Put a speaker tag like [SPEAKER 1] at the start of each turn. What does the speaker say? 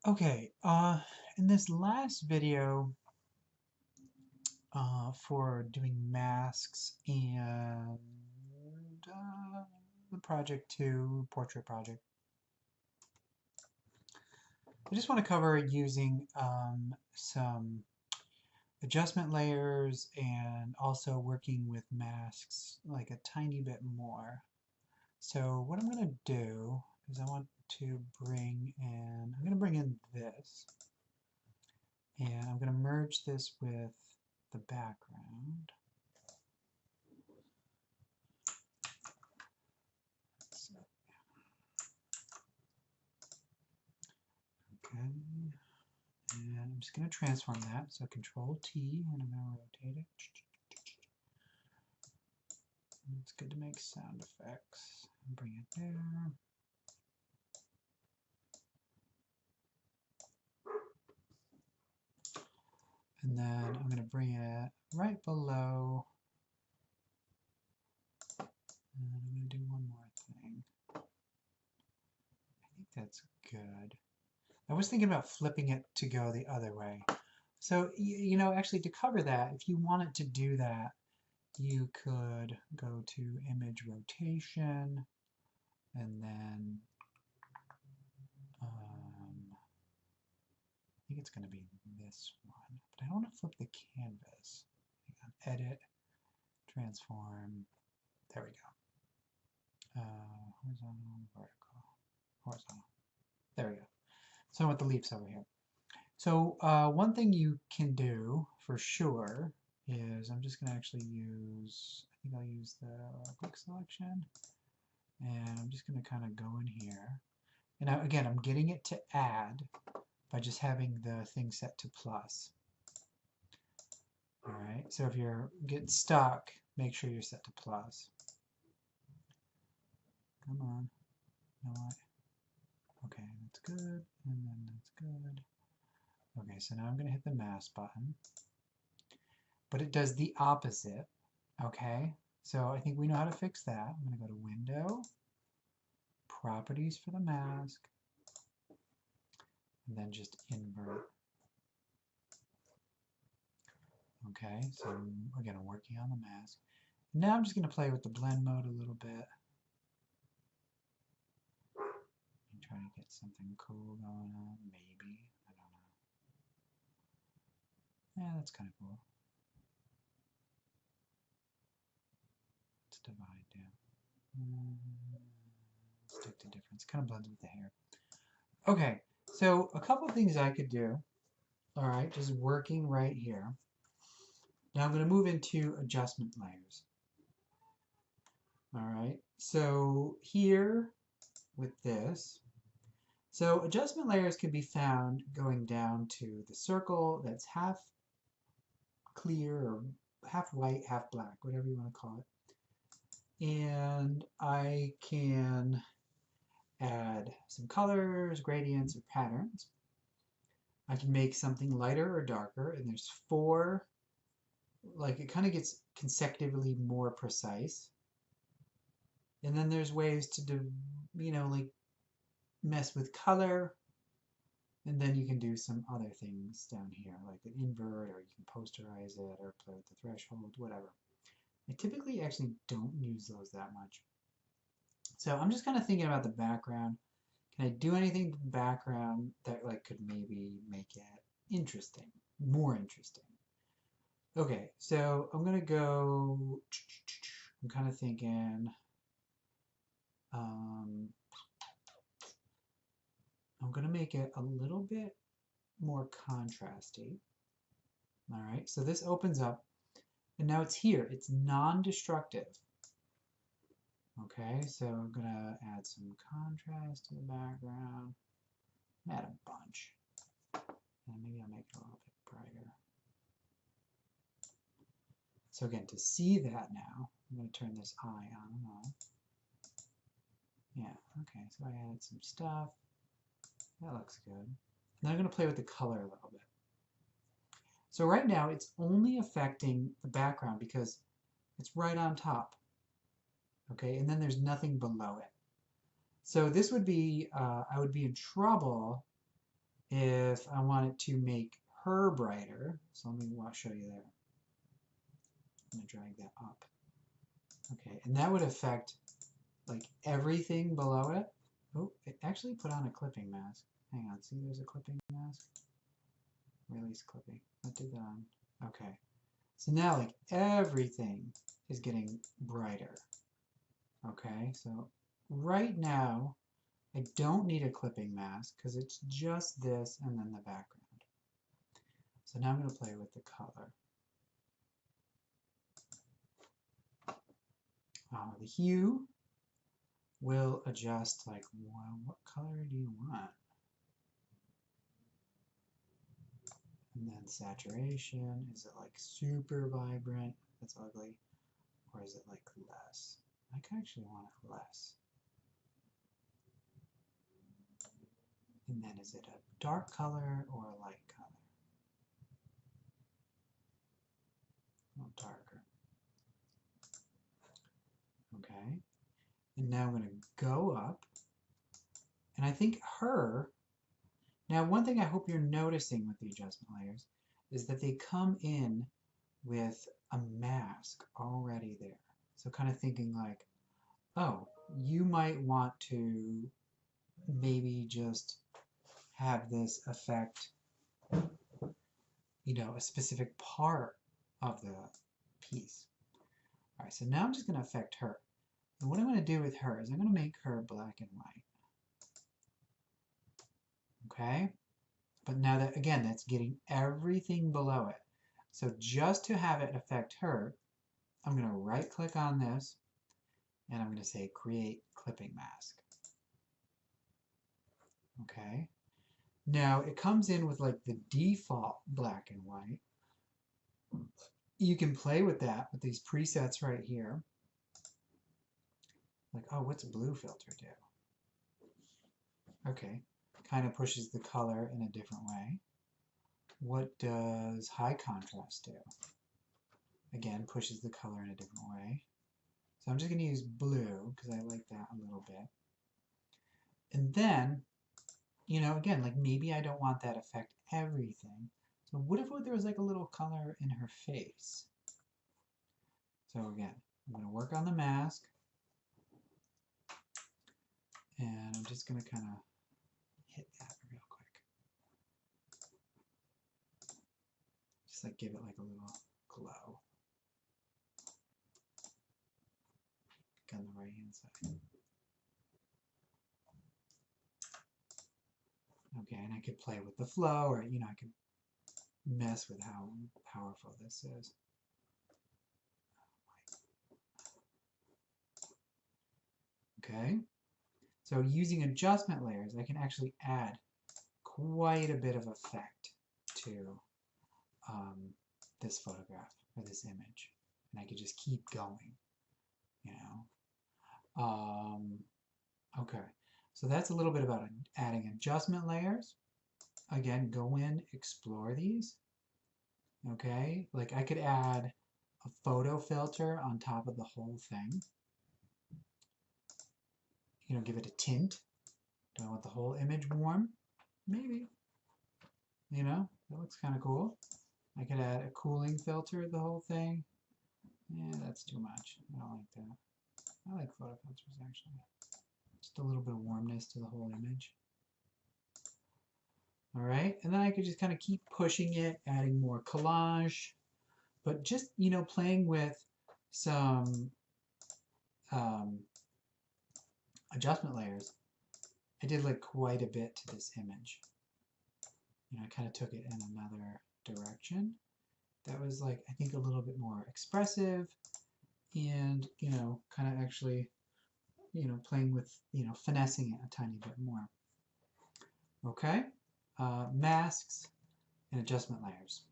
[SPEAKER 1] Okay, in this last video for doing masks and the project 2 portrait project, I just want to cover using some adjustment layers and also working with masks like a tiny bit more. So what I'm going to do is I'm going to bring in this, and I'm going to merge this with the background. Okay, and I'm just going to transform that. So Control T, and I'm going to rotate it. It's good to make sound effects. Bring it there. And then I'm going to bring it right below. And I'm going to do one more thing. I think that's good. I was thinking about flipping it to go the other way. So, you know, actually to cover that, if you wanted to do that, you could go to image rotation and then I think it's going to be this one, but I don't want to flip the canvas. Edit, transform, there we go. Horizontal, vertical, horizontal. There we go. So I want the leaves over here. So one thing you can do for sure is I'm just going to actually use, I think I'll use the quick selection, and I'm just going to kind of go in here. And now, again, I'm getting it to add by just having the thing set to plus. All right, so if you're getting stuck, make sure you're set to plus. Come on. You know what? Okay, that's good, and then that's good. Okay, so now I'm going to hit the mask button. But it does the opposite, okay? So I think we know how to fix that. I'm going to go to Window, Properties for the mask, and then just invert. Okay, so again, I'm working on the mask. Now I'm just going to play with the blend mode a little bit. I'm trying to get something cool going on, maybe. I don't know. Yeah, that's kind of cool. Let's divide down. Stick to difference. Kind of blends with the hair. Okay, so a couple things I could do. All right, just working right here. Now I'm going to move into adjustment layers. All right, so here with this, so adjustment layers can be found going down to the circle that's half clear or half white, half black, whatever you want to call it. And I can add some colors, gradients, or patterns. I can make something lighter or darker, and there's 4, like it kind of gets consecutively more precise. And then there's ways to do, you know, like mess with color. And then you can do some other things down here, like an invert, or you can posterize it, or play with the threshold, whatever. I typically actually don't use those that much. So I'm just kind of thinking about the background. Can I do anything to the background that like could maybe make it interesting, more interesting? Okay, so I'm gonna go, I'm kind of thinking, I'm going to make it a little bit more contrasty. All right, so this opens up, and now it's here. It's non-destructive. Okay, so I'm going to add some contrast to the background. Add a bunch. And maybe I'll make it a little bit brighter. So again, to see that now, I'm going to turn this eye on and off. Yeah, okay, so I added some stuff. That looks good. Now I'm going to play with the color a little bit. So right now it's only affecting the background because it's right on top. Okay, and then there's nothing below it. So this would be, I would be in trouble if I wanted to make her brighter, so let me show you there. I'm going to drag that up. Okay, and that would affect like everything below it. Oh, it actually put on a clipping mask. Hang on, see there's a clipping mask? Release clipping. What did that on? Okay. So now like everything is getting brighter. Okay, so right now I don't need a clipping mask because it's just this and then the background. So now I'm going to play with the color. The hue will adjust like, well, what color do you want? And then saturation, is it like super vibrant? That's ugly. Or is it like less? I could actually want it less. And then is it a dark color or a light color? Oh, darker. Okay. And now I'm going to go up. And I think her, now one thing I hope you're noticing with the adjustment layers is that they come in with a mask already there. So kind of thinking like, oh, you might want to maybe just have this affect, you know, a specific part of the piece. All right, so now I'm just going to affect her. And what I'm going to do with her is I'm going to make her black and white. Okay? But now that, again, that's getting everything below it. So just to have it affect her, I'm going to right click on this and I'm going to say create clipping mask. Okay? Now it comes in with like the default black and white. You can play with that with these presets right here. Like, oh, what's blue filter do? Okay, kind of pushes the color in a different way. What does high contrast do? Again, pushes the color in a different way. So I'm just going to use blue because I like that a little bit. And then, you know, again, like maybe I don't want that affect everything. So what if there was like a little color in her face? So again, I'm going to work on the mask. And I'm just going to kind of hit that real quick. Just like give it like a little glow. On the right hand side. Okay, and I could play with the flow, or you know, I could mess with how powerful this is. Okay, so using adjustment layers, I can actually add quite a bit of effect to this photograph or this image, and I could just keep going, you know. Okay, so that's a little bit about adding adjustment layers. Again, go in, explore these. Okay, like I could add a photo filter on top of the whole thing. You know, give it a tint. Do I want the whole image warm? Maybe. You know, that looks kind of cool. I could add a cooling filter to the whole thing. Yeah, that's too much. I don't like that. I like photo filters actually. Just a little bit of warmness to the whole image. All right, and then I could just kind of keep pushing it, adding more collage, but just, you know, playing with some adjustment layers. I did like quite a bit to this image. You know, I kind of took it in another direction. That was like, I think a little bit more expressive and, you know, kind of actually, you know, playing with, you know, finessing it a tiny bit more. Okay, masks and adjustment layers.